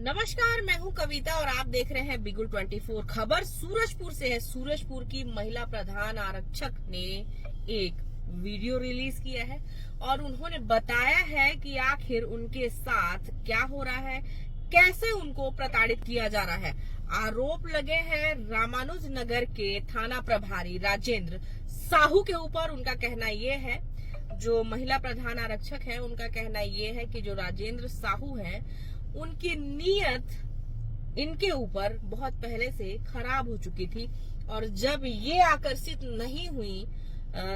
नमस्कार, मैं हूं कविता और आप देख रहे हैं बिगुल 24। खबर सूरजपुर से है। सूरजपुर की महिला प्रधान आरक्षक ने एक वीडियो रिलीज किया है और उन्होंने बताया है कि आखिर उनके साथ क्या हो रहा है, कैसे उनको प्रताड़ित किया जा रहा है। आरोप लगे हैं रामानुज नगर के थाना प्रभारी राजेंद्र साहू के ऊपर। उनका कहना ये है, जो महिला प्रधान आरक्षक है उनका कहना ये है कि जो राजेंद्र साहू है उनकी नीयत इनके ऊपर बहुत पहले से खराब हो चुकी थी और जब ये आकर्षित नहीं हुई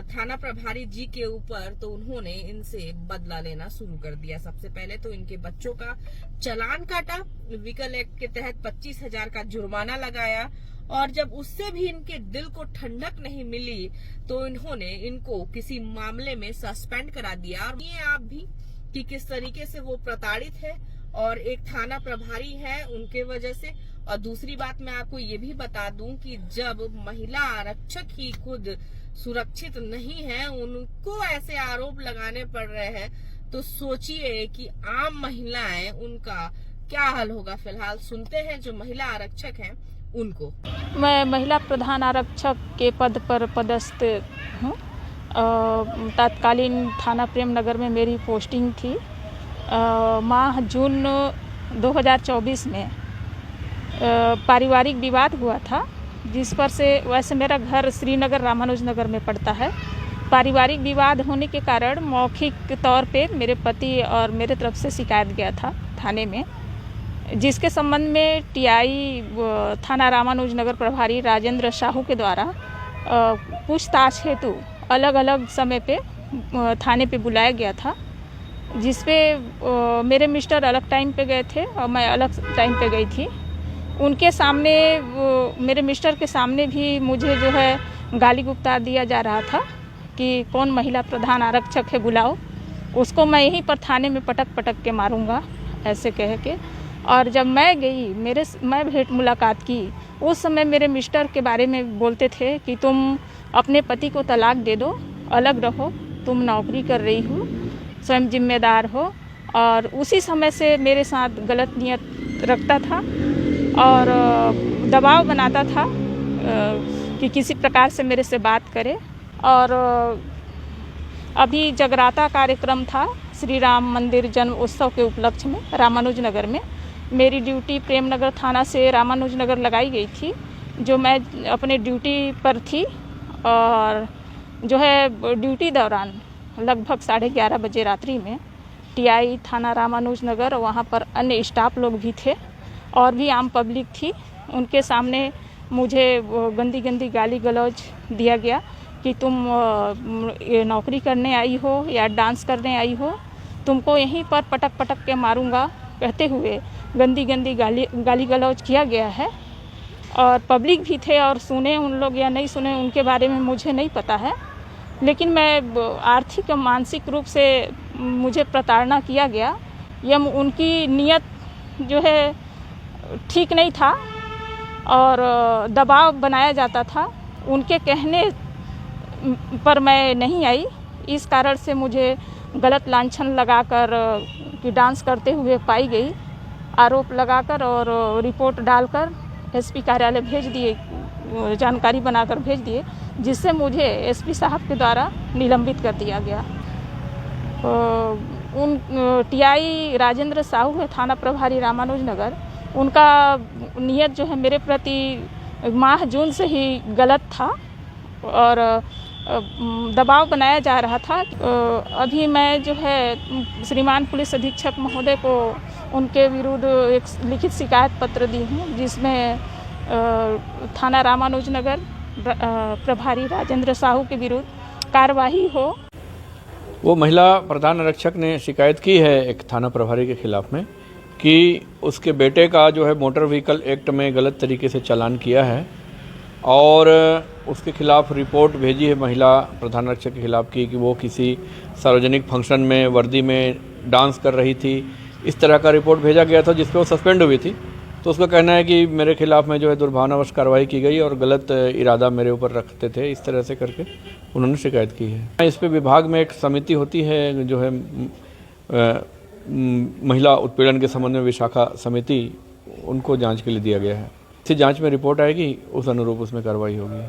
थाना प्रभारी जी के ऊपर तो उन्होंने इनसे बदला लेना शुरू कर दिया। सबसे पहले तो इनके बच्चों का चालान काटा, व्हीकल एक्ट के तहत 25,000 का जुर्माना लगाया और जब उससे भी इनके दिल को ठंडक नहीं मिली तो इन्होंने इनको किसी मामले में सस्पेंड करा दिया। और ये आप भी कि किस तरीके से वो प्रताड़ित है और एक थाना प्रभारी है उनके वजह से। और दूसरी बात मैं आपको ये भी बता दूं कि जब महिला आरक्षक ही खुद सुरक्षित नहीं है, उनको ऐसे आरोप लगाने पड़ रहे हैं तो सोचिए कि आम महिलाएं उनका क्या हाल होगा। फिलहाल सुनते हैं जो महिला आरक्षक हैं उनको। मैं महिला प्रधान आरक्षक के पद पर पदस्थ हूँ। तत्कालीन थाना प्रेम नगर में मेरी पोस्टिंग थी। माह जून 2024 में पारिवारिक विवाद हुआ था, जिस पर से वैसे मेरा घर श्रीनगर रामानुज नगर में पड़ता है। पारिवारिक विवाद होने के कारण मौखिक तौर पे मेरे पति और मेरे तरफ से शिकायत गया था थाने में, जिसके संबंध में टीआई थाना रामानुज नगर प्रभारी राजेंद्र साहू के द्वारा पूछताछ हेतु अलग अलग समय पे थाने पे बुलाया गया था, जिसपे मेरे मिस्टर अलग टाइम पे गए थे और मैं अलग टाइम पे गई थी। उनके सामने मेरे मिस्टर के सामने भी मुझे जो है गाली गुप्ता दिया जा रहा था कि कौन महिला प्रधान आरक्षक है, बुलाओ उसको, मैं यहीं पर थाने में पटक पटक के मारूंगा, ऐसे कह के। और जब मैं गई, मैं भेंट मुलाकात की, उस समय मेरे मिस्टर के बारे में बोलते थे कि तुम अपने पति को तलाक दे दो, अलग रहो, तुम नौकरी कर रही हो, स्वयं जिम्मेदार हो। और उसी समय से मेरे साथ गलत नियत रखता था और दबाव बनाता था कि किसी प्रकार से मेरे से बात करे। और अभी जगराता कार्यक्रम था श्री राम मंदिर जन्म उत्सव के उपलक्ष्य में रामानुज नगर में। मेरी ड्यूटी प्रेम नगर थाना से रामानुज नगर लगाई गई थी, जो मैं अपने ड्यूटी पर थी। और जो है ड्यूटी दौरान लगभग 11:30 बजे रात्रि में टीआई थाना रामानुज नगर, वहाँ पर अन्य स्टाफ लोग भी थे और भी आम पब्लिक थी, उनके सामने मुझे गंदी गंदी गाली गलौज दिया गया कि तुम नौकरी करने आई हो या डांस करने आई हो, तुमको यहीं पर पटक पटक के मारूंगा, कहते हुए गंदी गंदी गाली गलौज किया गया है। और पब्लिक भी थे और सुने उन लोग या नहीं सुने उनके बारे में मुझे नहीं पता है, लेकिन मैं आर्थिक और मानसिक रूप से मुझे प्रताड़ना किया गया। यह उनकी नीयत जो है ठीक नहीं था और दबाव बनाया जाता था, उनके कहने पर मैं नहीं आई। इस कारण से मुझे गलत लांछन लगाकर कि डांस करते हुए पाई गई, आरोप लगाकर और रिपोर्ट डालकर एसपी कार्यालय भेज दिए, जानकारी बनाकर भेज दिए, जिससे मुझे एसपी साहब के द्वारा निलंबित कर दिया गया। उन टीआई राजेंद्र साहू है थाना प्रभारी रामानुज नगर, उनका नियत जो है मेरे प्रति माह जून से ही गलत था और दबाव बनाया जा रहा था। अभी मैं जो है श्रीमान पुलिस अधीक्षक महोदय को उनके विरुद्ध एक लिखित शिकायत पत्र दी हूँ, जिसमें थाना रामानुज नगर प्रभारी राजेंद्र साहू के विरुद्ध कार्यवाही हो। वो महिला प्रधान आरक्षक ने शिकायत की है एक थाना प्रभारी के खिलाफ में कि उसके बेटे का जो है मोटर व्हीकल एक्ट में गलत तरीके से चालान किया है और उसके खिलाफ रिपोर्ट भेजी है महिला प्रधान आरक्षक के खिलाफ की कि वो किसी सार्वजनिक फंक्शन में वर्दी में डांस कर रही थी। इस तरह का रिपोर्ट भेजा गया था जिस पर वो सस्पेंड हुई थी। तो उसका कहना है कि मेरे खिलाफ में जो है दुर्भावनावश कार्रवाई की गई और गलत इरादा मेरे ऊपर रखते थे, इस तरह से करके उन्होंने शिकायत की है। इस पे विभाग में एक समिति होती है जो है महिला उत्पीड़न के संबंध में विशाखा समिति उनको जांच के लिए दिया गया है। इसी जांच में रिपोर्ट आएगी, उस अनुरूप उसमें कार्रवाई होगी।